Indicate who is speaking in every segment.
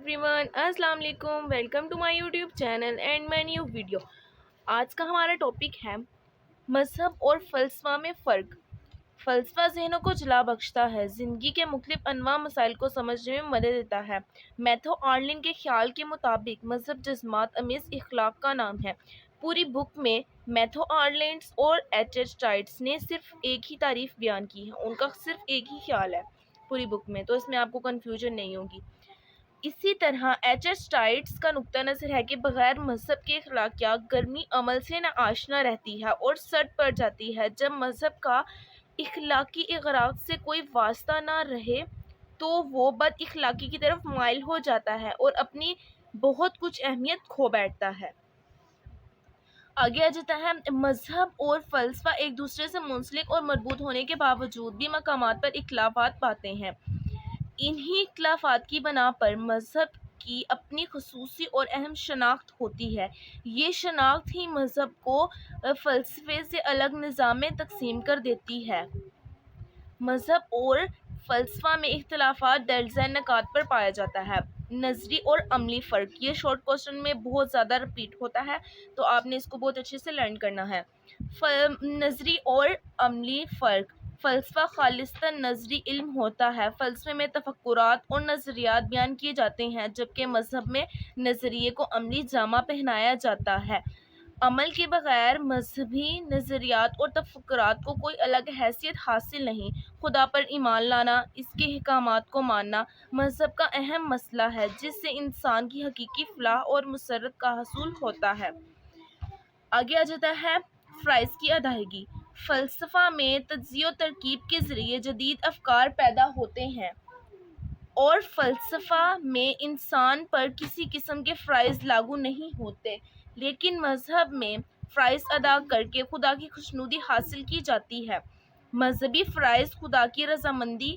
Speaker 1: Every one, السلام علیکم، welcome to my YouTube channel and my new video. آج کا ہمارا ٹاپک ہے مذہب اور فلسفہ میں فرق۔ فلسفہ ذہنوں کو جلا بخشتا ہے، زندگی کے مختلف انواع مسائل کو سمجھنے میں مدد دیتا ہے۔ میتھو آرلن کے خیال کے مطابق مذہب جذبات امیز اخلاق کا نام ہے۔ پوری بک میں میتھو آرلنڈس اور ایچ ایچ ٹائٹس نے صرف ایک ہی تعریف بیان کی ہے، ان کا صرف ایک ہی خیال ہے پوری بک میں، تو اس میں آپ کو کنفیوژن نہیں ہوگی۔ اسی طرح ایچ ایچ ٹائٹس کا نقطہ نظر ہے کہ بغیر مذہب کے اخلاقیات گرمی عمل سے نہ آشنا رہتی ہے اور سٹ پڑ جاتی ہے۔ جب مذہب کا اخلاقی اغراض سے کوئی واسطہ نہ رہے تو وہ بد اخلاقی کی طرف مائل ہو جاتا ہے اور اپنی بہت کچھ اہمیت کھو بیٹھتا ہے۔ آگے آ جاتا ہے، مذہب اور فلسفہ ایک دوسرے سے منسلک اور مربوط ہونے کے باوجود بھی مقامات پر اختلافات پاتے ہیں۔ انہی اختلافات کی بنا پر مذہب کی اپنی خصوصی اور اہم شناخت ہوتی ہے۔ یہ شناخت ہی مذہب کو فلسفے سے الگ نظام میں تقسیم کر دیتی ہے۔ مذہب اور فلسفہ میں اختلافات درج ذیل نکات پر پایا جاتا ہے۔ نظری اور عملی فرق، یہ شارٹ کوسچن میں بہت زیادہ رپیٹ ہوتا ہے تو آپ نے اس کو بہت اچھے سے لرن کرنا ہے۔ نظری اور عملی فرق، فلسفہ خالصتاً نظری علم ہوتا ہے۔ فلسفے میں تفکرات اور نظریات بیان کیے جاتے ہیں، جبکہ مذہب میں نظریے کو عملی جامہ پہنایا جاتا ہے۔ عمل کے بغیر مذہبی نظریات اور تفکرات کو کوئی الگ حیثیت حاصل نہیں۔ خدا پر ایمان لانا، اس کے احکامات کو ماننا مذہب کا اہم مسئلہ ہے، جس سے انسان کی حقیقی فلاح اور مسرت کا حصول ہوتا ہے۔ آگے آ جاتا ہے فرائض کی ادائیگی۔ فلسفہ میں تجزیہ و ترکیب کے ذریعے جدید افکار پیدا ہوتے ہیں اور فلسفہ میں انسان پر کسی قسم کے فرائض لاگو نہیں ہوتے، لیکن مذہب میں فرائض ادا کر کے خدا کی خوشنودی حاصل کی جاتی ہے۔ مذہبی فرائض خدا کی رضامندی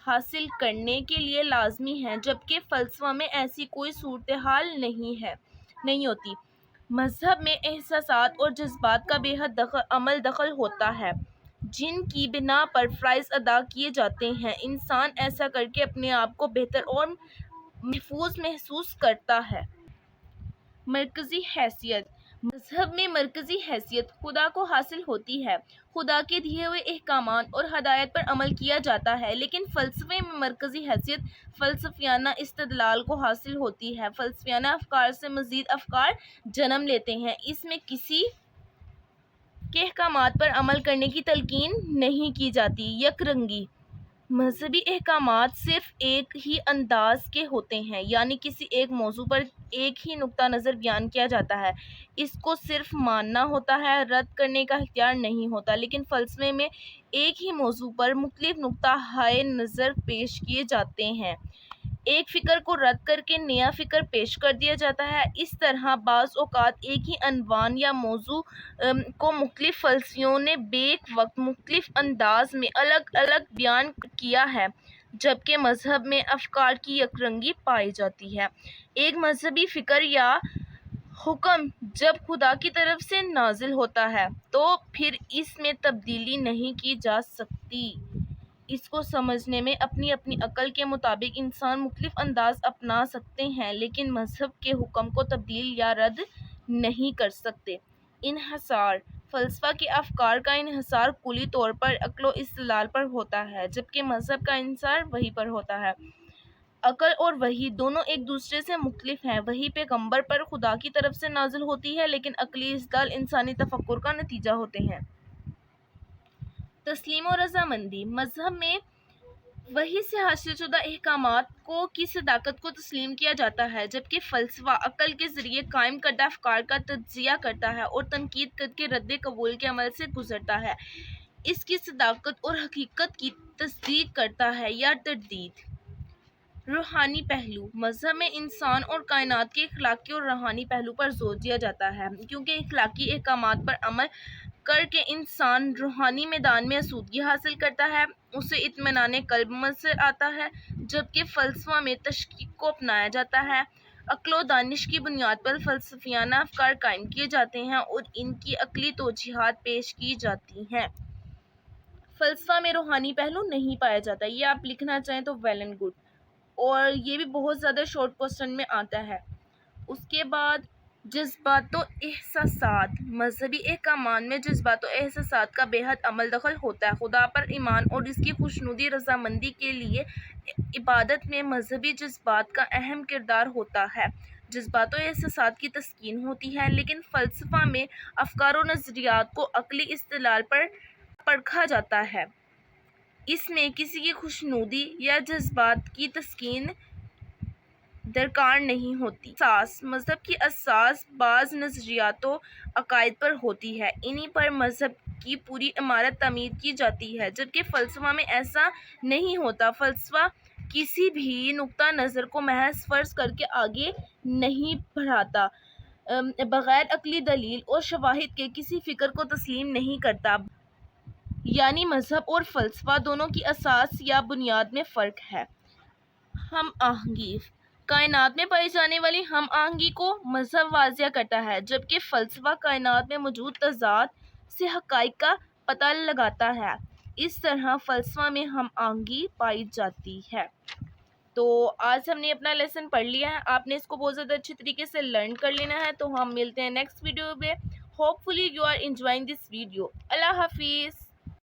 Speaker 1: حاصل کرنے کے لیے لازمی ہیں، جبکہ فلسفہ میں ایسی کوئی صورتحال نہیں ہوتی۔ مذہب میں احساسات اور جذبات کا بے حد عمل دخل ہوتا ہے، جن کی بنا پر فرائض ادا کیے جاتے ہیں۔ انسان ایسا کر کے اپنے آپ کو بہتر اور محفوظ محسوس کرتا ہے۔ مرکزی حیثیت، مذہب میں مرکزی حیثیت خدا کو حاصل ہوتی ہے۔ خدا کے دیے ہوئے احکامات اور ہدایت پر عمل کیا جاتا ہے، لیکن فلسفے میں مرکزی حیثیت فلسفیانہ استدلال کو حاصل ہوتی ہے۔ فلسفیانہ افکار سے مزید افکار جنم لیتے ہیں، اس میں کسی کے احکامات پر عمل کرنے کی تلقین نہیں کی جاتی۔ یک رنگی، مذہبی احکامات صرف ایک ہی انداز کے ہوتے ہیں، یعنی کسی ایک موضوع پر ایک ہی نقطہ نظر بیان کیا جاتا ہے، اس کو صرف ماننا ہوتا ہے، رد کرنے کا اختیار نہیں ہوتا۔ لیکن فلسفے میں ایک ہی موضوع پر مختلف نقطہ ہائے نظر پیش کیے جاتے ہیں، ایک فکر کو رد کر کے نیا فکر پیش کر دیا جاتا ہے۔ اس طرح بعض اوقات ایک ہی عنوان یا موضوع کو مختلف فلسفیوں نے بیک وقت مختلف انداز میں الگ الگ بیان کیا ہے، جبکہ مذہب میں افکار کی یک رنگی پائی جاتی ہے۔ ایک مذہبی فکر یا حکم جب خدا کی طرف سے نازل ہوتا ہے تو پھر اس میں تبدیلی نہیں کی جا سکتی۔ اس کو سمجھنے میں اپنی اپنی عقل کے مطابق انسان مختلف انداز اپنا سکتے ہیں، لیکن مذہب کے حکم کو تبدیل یا رد نہیں کر سکتے۔ انحصار، فلسفہ کے افکار کا انحصار کلی طور پر عقل و استدلال پر ہوتا ہے، جبکہ مذہب کا انحصار وحی پر ہوتا ہے۔ عقل اور وحی دونوں ایک دوسرے سے مختلف ہیں۔ وحی پیغمبر پر خدا کی طرف سے نازل ہوتی ہے، لیکن عقلی استدلال انسانی تفکر کا نتیجہ ہوتے ہیں۔ تسلیم و رضامندی، مذہب میں وحی سے حاصل شدہ احکامات کی صداقت کو تسلیم کیا جاتا ہے، جبکہ فلسفہ عقل کے ذریعے قائم کردہ افکار کا تجزیہ کرتا ہے اور تنقید کر کے رد قبول کے عمل سے گزرتا ہے، اس کی صداقت اور حقیقت کی تصدیق کرتا ہے یا تردید۔ روحانی پہلو، مذہب میں انسان اور کائنات کے اخلاقی اور روحانی پہلو پر زور دیا جاتا ہے، کیونکہ اخلاقی احکامات پر عمل کر کے انسان روحانی میدان میں آسودگی حاصل کرتا ہے، اسے اطمینان قلب میسر آتا ہے، جبکہ فلسفہ میں تشکیک کو اپنایا جاتا ہے۔ عقل و دانش کی بنیاد پر فلسفیانہ افکار قائم کیے جاتے ہیں اور ان کی عقلی توجیہات پیش کی جاتی ہیں۔ فلسفہ میں روحانی پہلو نہیں پایا جاتا، یہ آپ لکھنا چاہیں تو ویل اینڈ گڈ۔ اور یہ بھی بہت زیادہ شارٹ کوسچن میں آتا ہے۔ اس کے بعد جذبات و احساسات، مذہبی احکامات میں جذبات و احساسات کا بے حد عمل دخل ہوتا ہے۔ خدا پر ایمان اور اس کی خوشنودی رضامندی کے لیے عبادت میں مذہبی جذبات کا اہم کردار ہوتا ہے۔ جذبات و احساسات کی تسکین ہوتی ہے، لیکن فلسفہ میں افکار و نظریات کو عقلی استدلال پر پرکھا جاتا ہے۔ اس میں کسی کی خوشنودی یا جذبات کی تسکین درکار نہیں ہوتی۔ اساس، مذہب کی اساس بعض نظریات و عقائد پر ہوتی ہے، انہی پر مذہب کی پوری عمارت تعمیر کی جاتی ہے، جبکہ فلسفہ میں ایسا نہیں ہوتا۔ فلسفہ کسی بھی نقطہ نظر کو محض فرض کر کے آگے نہیں بڑھاتا، بغیر عقلی دلیل اور شواہد کے کسی فکر کو تسلیم نہیں کرتا۔ یعنی مذہب اور فلسفہ دونوں کی اساس یا بنیاد میں فرق ہے۔ ہم آہنگی، کائنات میں پائی جانے والی ہم آہنگی کو مذہب واضح کرتا ہے، جبکہ فلسفہ کائنات میں موجود تضاد سے حقائق کا پتہ لگاتا ہے۔ اس طرح فلسفہ میں ہم آہنگی پائی جاتی ہے۔ تو آج ہم نے اپنا لیسن پڑھ لیا ہے، آپ نے اس کو بہت زیادہ اچھی طریقے سے لرن کر لینا ہے۔ تو ہم ملتے ہیں نیکسٹ ویڈیو میں۔ Hopefully you are enjoying this video. اللہ حافظ۔